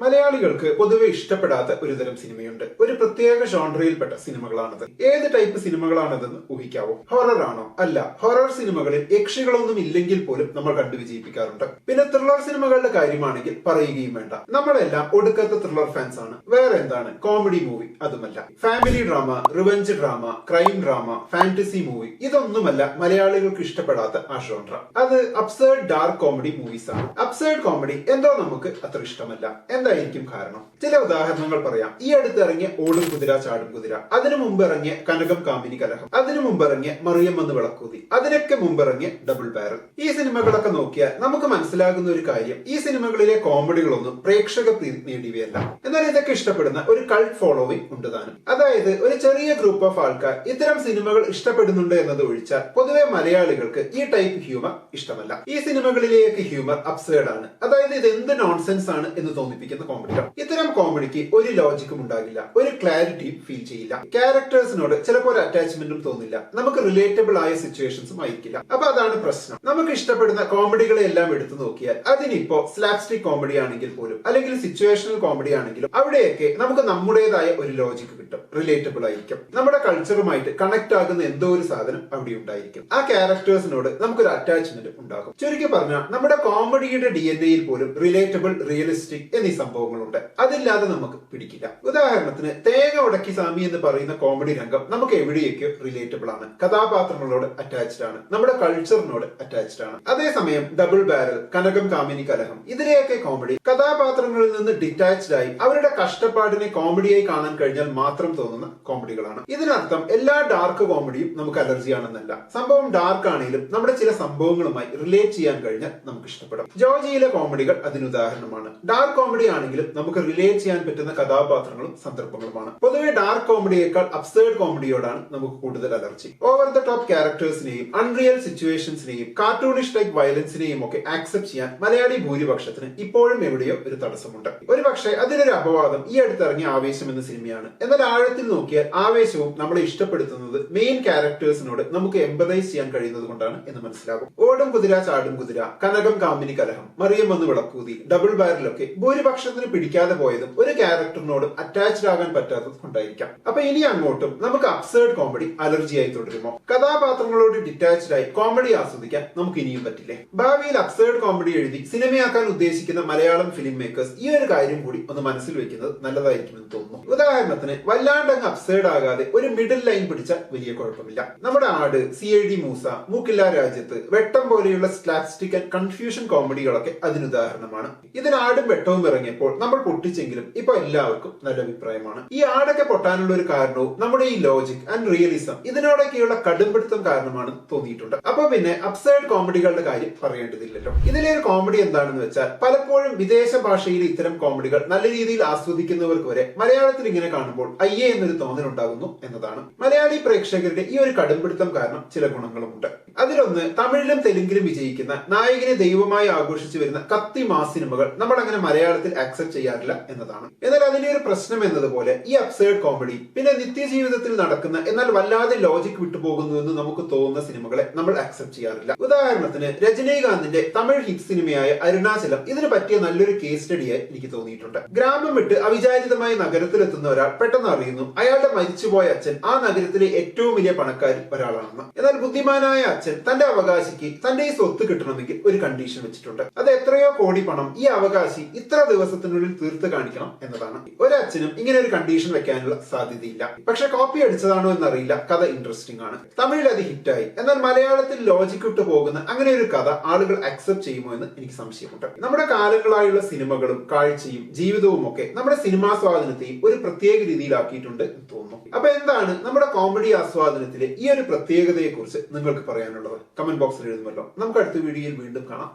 മലയാളികൾക്ക് പൊതുവെ ഇഷ്ടപ്പെടാത്ത ഒരുതരം സിനിമയുണ്ട്. ഒരു പ്രത്യേക ജോൺറയിൽപ്പെട്ട സിനിമകളാണത്. ഏത് ടൈപ്പ് സിനിമകളാണതെന്ന് ഊഹിക്കാവോ? ഹൊറർ ആണോ? അല്ല. ഹൊറർ സിനിമകളിൽ യക്ഷികളൊന്നും ഇല്ലെങ്കിൽ പോലും നമ്മൾ കണ്ടു വിജയിപ്പിക്കാറുണ്ട്. പിന്നെ ത്രില്ലർ സിനിമകളുടെ കാര്യമാണെങ്കിൽ പറയുകയും വേണ്ട. നമ്മളെല്ലാം ഒടുക്കത്തെ ത്രില്ലർ ഫാൻസ് ആണ്. വേറെ എന്താണ് കോമഡി മൂവി? അതുമല്ല. Family drama, revenge drama, crime drama, fantasy movie, ഇതൊന്നുമല്ല മലയാളികൾക്ക് ഇഷ്ടപ്പെടാത്ത ആ ജോൺറ. അത് അബ്സേർഡ് ഡാർക്ക് കോമഡി മൂവീസ് ആണ്. അബ്സേർഡ് കോമഡി എന്തോ നമുക്ക് അത്ര ഇഷ്ടമല്ല. എന്തായിരിക്കും കാരണം? ചില ഉദാഹരണങ്ങൾ പറയാം. ഈ അടുത്ത് ഇറങ്ങിയ ഓടും കുതിര ചാടും കുതിര, അതിനു മുമ്പ് ഇറങ്ങിയ കനകം കാമിനി കലഹം, അതിനു മുമ്പ് ഇറങ്ങിയ മറിയം വന്ന് വിളക്കൂതി, അതിനൊക്കെ മുമ്പ് ഇറങ്ങിയ ഡബിൾ ബാരൽ. ഈ സിനിമകളൊക്കെ നോക്കിയാൽ നമുക്ക് മനസ്സിലാകുന്ന ഒരു കാര്യം, ഈ സിനിമകളിലെ കോമഡികളൊന്നും പ്രേക്ഷക പ്രീതി നേടിയവയല്ല. എന്നാൽ ഇതൊക്കെ ഇഷ്ടപ്പെടുന്ന ഒരു കൾട്ട് ഫോളോവിംഗ് ഉണ്ട് താനും. അതായത് ഒരു ചെറിയ ഗ്രൂപ്പ് ഓഫ് ആൾക്കാർ ഇത്തരം സിനിമകൾ ഇഷ്ടപ്പെടുന്നുണ്ട് എന്നത് ഒഴിച്ചാൽ പൊതുവെ മലയാളികൾക്ക് ഈ ടൈപ്പ് ഹ്യൂമർ ഇഷ്ടമല്ല. ഈ സിനിമകളിലേക്ക് ഹ്യൂമർ അബ്സേർഡ് ആണ്. അതായത് ഇത് എന്ത് നോൺസെൻസ് ആണ് എന്ന് തോന്നിപ്പിക്കുന്ന കോമഡികൾ. ഇത്തരം കോമഡിക്ക് ഒരു ലോജിക്കും ഉണ്ടാകില്ല, ഒരു ക്ലാരിറ്റിയും ഫീൽ ചെയ്യില്ല. ക്യാരക്ടേഴ്സിനോട് ചിലപ്പോൾ ഒരു അറ്റാച്ച്മെന്റും തോന്നില്ല, നമുക്ക് റിലേറ്റബിൾ ആയ സിറ്റുവേഷൻസും ആയിരിക്കില്ല. അപ്പൊ അതാണ് പ്രശ്നം. നമുക്ക് ഇഷ്ടപ്പെടുന്ന കോമഡികളെ എല്ലാം എടുത്തു നോക്കിയാൽ അതിനിപ്പോ സ്ലാപ്സ്റ്റിക് കോമഡി ആണെങ്കിൽ പോലും, അല്ലെങ്കിൽ സിറ്റുവേഷണൽ കോമഡി ആണെങ്കിലും, അവിടെയൊക്കെ നമുക്ക് നമ്മുടേതായ ഒരു ലോജിക്ക് കിട്ടും, റിലേറ്റബിൾ ആയിരിക്കും. നമ്മുടെ കൾച്ചറുമായിട്ട് കണക്ട് ആകുന്ന എന്തോ ഒരു സാധനം അവിടെ ഉണ്ടായിരിക്കും. ആ ക്യാരക്ടേഴ്സിനോട് നമുക്കൊരു അറ്റാച്ച്മെന്റ് ഉണ്ടാകും. ചുരുക്കി പറഞ്ഞാൽ നമ്മുടെ കോമഡിയുടെ DNA-യിൽ പോലും റിലേറ്റബിൾ, റിയലിസ്റ്റിക് എന്നീ സംഭവങ്ങളുണ്ട്. അതില്ലാതെ നമുക്ക് പിടിക്കില്ല. ഉദാഹരണത്തിന് തേങ്ങ ഉടക്കി സ്വാമി എന്ന് പറയുന്ന കോമഡി രംഗം നമുക്ക് എവിടെയൊക്കെ റിലേറ്റബിൾ ആണ്, കഥാപാത്രങ്ങളോട് അറ്റാച്ച്ഡ് ആണ്, നമ്മുടെ കൾച്ചറിനോട് അറ്റാച്ച്ഡ് ആണ്. അതേസമയം ഡബിൾ ബാരൽ, കനകം കാമിനി കലഹം, ഇതിലെയൊക്കെ കോമഡി കഥാപാത്രങ്ങളിൽ നിന്ന് ഡിറ്റാച്ച്ഡ് ആയി അവരുടെ കഷ്ടപ്പാടിനെ കോമഡിയായി കാണാൻ കഴിഞ്ഞാൽ മാത്രം തോന്നുന്ന കോമഡികളാണ്. ഇതിനർത്ഥം എല്ലാ ഡാർക്ക് കോമഡിയും നമുക്ക് അലർജി ആണെന്നല്ല. സംഭവം ഡാർക്ക് ആണെങ്കിലും നമ്മുടെ ചില സംഭവങ്ങളുമായി റിലേറ്റ് ചെയ്യാൻ കഴിഞ്ഞാൽ നമുക്ക് ഇഷ്ടപ്പെടും. ജോജിയിലെ കോമഡികൾ അതിനുദാഹരണമാണ്. ഡാർക്ക് കോമഡി ആണെങ്കിലും നമുക്ക് റിലേറ്റ് ചെയ്യാൻ പറ്റുന്ന കഥാപാത്രങ്ങളും സന്ദർഭങ്ങളുമാണ്. പൊതുവെ ഡാർക്ക് കോമഡിയേക്കാൾ അബ്സേർഡ് കോമഡിയോടാണ് നമുക്ക് കൂടുതൽ അലർജി. ഓവർ ദ ടോപ്പ് ക്യാരക്ടേഴ്സിനെയും അൺറിയൽ സിറ്റുവേഷൻസിനെയും കാർട്ടൂണിഷ് ടൈപ്പ് വയലൻസിനെയും ഒക്കെ ആക്സെപ്റ്റ് ചെയ്യാൻ മലയാളി ഭൂരിപക്ഷത്തിന് ഇപ്പോഴും എവിടെയോ ഒരു തടസ്സമുണ്ട്. ഒരു പക്ഷേ അതിനൊരു അപവാദം ഈ അടുത്തിറങ്ങിയ ആവേശം എന്ന സിനിമയാണ്. എന്നാൽ ആഴത്തിൽ നോക്കിയാൽ ആവേശവും നമ്മളെ ഇഷ്ടപ്പെടുത്തുന്നത് മെയിൻ ക്യാരക്ടേഴ്സിനോട് നമുക്ക് എംപതൈസ് ചെയ്യാൻ കഴിയുന്നത് കൊണ്ടാണ് എന്ന് മനസ്സിലാകും. ഓടും കുതിര ചാടും കുതിര, കനകം കാമിനി കലഹം, മറിയം വന്ന് വിളക്കൂതി, ഡബിൾ ബാരലൊക്കെ ഭൂരിപക്ഷത്തിന് പിടിക്കാതെ പോയതും ഒരു ക്യാരക്ടറിനോട് അറ്റാച്ച്ഡ് ആകാൻ പറ്റാത്തത് കൊണ്ടായിരിക്കാം. അപ്പൊ ഇനി അങ്ങോട്ടും നമുക്ക് അബ്സേർഡ് കോമഡി അലർജിയായി തുടരുമോ? കഥാപാത്രങ്ങളോട് ഡിറ്റാച്ച്ഡ് ആയി കോമഡി ആസ്വദിക്കാൻ നമുക്ക് ഇനിയും പറ്റില്ലേ? ഭാവിയിൽ അബ്സേർഡ് കോമഡി എഴുതി സിനിമയാക്കാൻ ഉദ്ദേശിക്കുന്ന മലയാളം ഫിലിം മേക്കേഴ്സ് ഈ ഒരു കാര്യം കൂടി ഒന്ന് മനസ്സിൽ വെക്കുന്നത് നല്ലതായിരിക്കുമെന്ന് തോന്നുന്നു. ഉദാഹരണത്തിന് വല്ലാണ്ടങ്ങ് അബ്സേർഡ് ആകാതെ ഒരു മിഡിൽ ലൈൻ പിടിച്ചാൽ വലിയ കുഴപ്പമില്ല. നമ്മുടെ ആട്, CID മൂസ, മൂക്കില്ല രാജ്യത്ത്, വെട്ടം പോലെയുള്ള സ്ലാപ്സ്റ്റിക് ആൻഡ് കൺഫ്യൂഷൻ കോമഡികളൊക്കെ അതിനുദാഹരണമാണ്. ഇതിന് ആടും വെട്ടവും ഇറങ്ങിയപ്പോൾ നമ്മൾ പൊട്ടിച്ചെങ്കിലും ഇപ്പൊ എല്ലാവർക്കും നല്ല അഭിപ്രായമാണ്. ഈ ആടൊക്കെ പൊട്ടാനുള്ള ഒരു കാരണവും നമ്മുടെ ഈ ലോജിക് ആൻഡ് റിയലിസം ഇതിനോടൊക്കെയുള്ള കടുംപിടുത്തം കാരണമാണ് തോന്നിയിട്ടുണ്ട്. അപ്പൊ പിന്നെ അബ്സേർഡ് കോമഡികളുടെ കാര്യം പറയേണ്ടതില്ലല്ലോ. ഇതിലെ ഒരു കോമഡി എന്താണെന്ന് വെച്ചാൽ പലപ്പോഴും വിദേശ ഭാഷയിൽ ഇത്തരം കോമഡികൾ നല്ല രീതിയിൽ ആസ്വദിക്കുന്നവർക്ക് വരെ മലയാളത്തിൽ ഇങ്ങനെ കാണുമ്പോൾ അയ്യേ എന്നൊരു തോന്നലുണ്ടാകുന്നു എന്നതാണ്. മലയാളി പ്രേക്ഷകരുടെ ഈ ഒരു കടുംപിടുത്തം കാരണം ചില ഗുണങ്ങളുമുണ്ട്. അതിലൊന്ന്, തമിഴിലും തെലുങ്കിലും വിജയിക്കുന്ന നായകനെ ദൈവമായി ആഘോഷിച്ചു വരുന്ന കത്തി മാസ് സിനിമകൾ നമ്മൾ അങ്ങനെ മലയാളത്തിൽ ആക്സെപ്റ്റ് ചെയ്യാറില്ല എന്നതാണ്. എന്നാൽ അതിന്റെ ഒരു പ്രശ്നം എന്നതുപോലെ ഈ അബ്സേർഡ് കോമഡി പിന്നെ നിത്യജീവിതത്തിൽ നടക്കുന്ന എന്നാൽ വല്ലാതെ ലോജിക് വിട്ടുപോകുന്നു എന്ന് നമുക്ക് തോന്നുന്ന സിനിമകളെ നമ്മൾ ആക്സെപ്റ്റ് ചെയ്യാറില്ല. ഉദാഹരണത്തിന് രജനീകാന്തിന്റെ തമിഴ് ഹിറ്റ് സിനിമയായ അരുണാചലം ഇതിന് പറ്റിയ നല്ലൊരു കേസ് സ്റ്റഡിയായി എനിക്ക് തോന്നിയിട്ടുണ്ട്. ഗ്രാമം വിട്ട് അവിചാരിതമായി നഗരത്തിലെത്തുന്ന ഒരാൾ പെട്ടെന്ന് അറിയുന്നു അയാളുടെ മരിച്ചുപോയ അച്ഛൻ ആ നഗരത്തിലെ ഏറ്റവും വലിയ പണക്കാരിൽ ഒരാളാണെന്ന്. എന്നാൽ ബുദ്ധിമാനായ അച്ഛൻ തന്റെ അവകാശിക്ക് തന്റെ ഈ സ്വത്ത് കിട്ടണമെങ്കിൽ ഒരു കണ്ടീഷൻ വെച്ചിട്ടുണ്ട്. അത് എത്രയോ കോടി പണം ഈ അവകാശി ഇത്ര ദിവസത്തിനുള്ളിൽ തീർത്ത് കാണിക്കണം എന്നതാണ്. ഒരച്ഛനും ഇങ്ങനെ ഒരു കണ്ടീഷൻ വെക്കാനുള്ള സാധ്യതയില്ല. പക്ഷെ കോപ്പി അടിച്ചതാണോ എന്നറിയില്ല, കഥ ഇൻട്രസ്റ്റിംഗ് ആണ്. തമിഴിൽ അത് ഹിറ്റായി. എന്നാൽ മലയാളത്തിൽ ലോജിക് വിട്ടു പോകുന്ന അങ്ങനെ ഒരു കഥ ആളുകൾ അക്സെപ്റ്റ് ചെയ്യുമോ എന്ന് എനിക്ക് സംശയമുണ്ട്. നമ്മുടെ കാലങ്ങളായുള്ള സിനിമകളും കാഴ്ചയും ജീവിതവും ഒക്കെ നമ്മുടെ സിനിമാ സ്വാധീനത്തെയും ഒരു പ്രത്യേക രീതിയിലാക്കിയിട്ടുണ്ട് എന്ന് തോന്നുന്നു. അപ്പൊ എന്താണ് നമ്മുടെ കോമഡി ആസ്വാദനത്തിലെ ഈ ഒരു പ്രത്യേകതയെ കുറിച്ച് നിങ്ങൾക്ക് പറയാനുള്ളത്? കമന്റ് ബോക്സിൽ എഴുതുമല്ലോ. നമുക്ക് അടുത്ത വീഡിയോയിൽ വീണ്ടും കാണാം.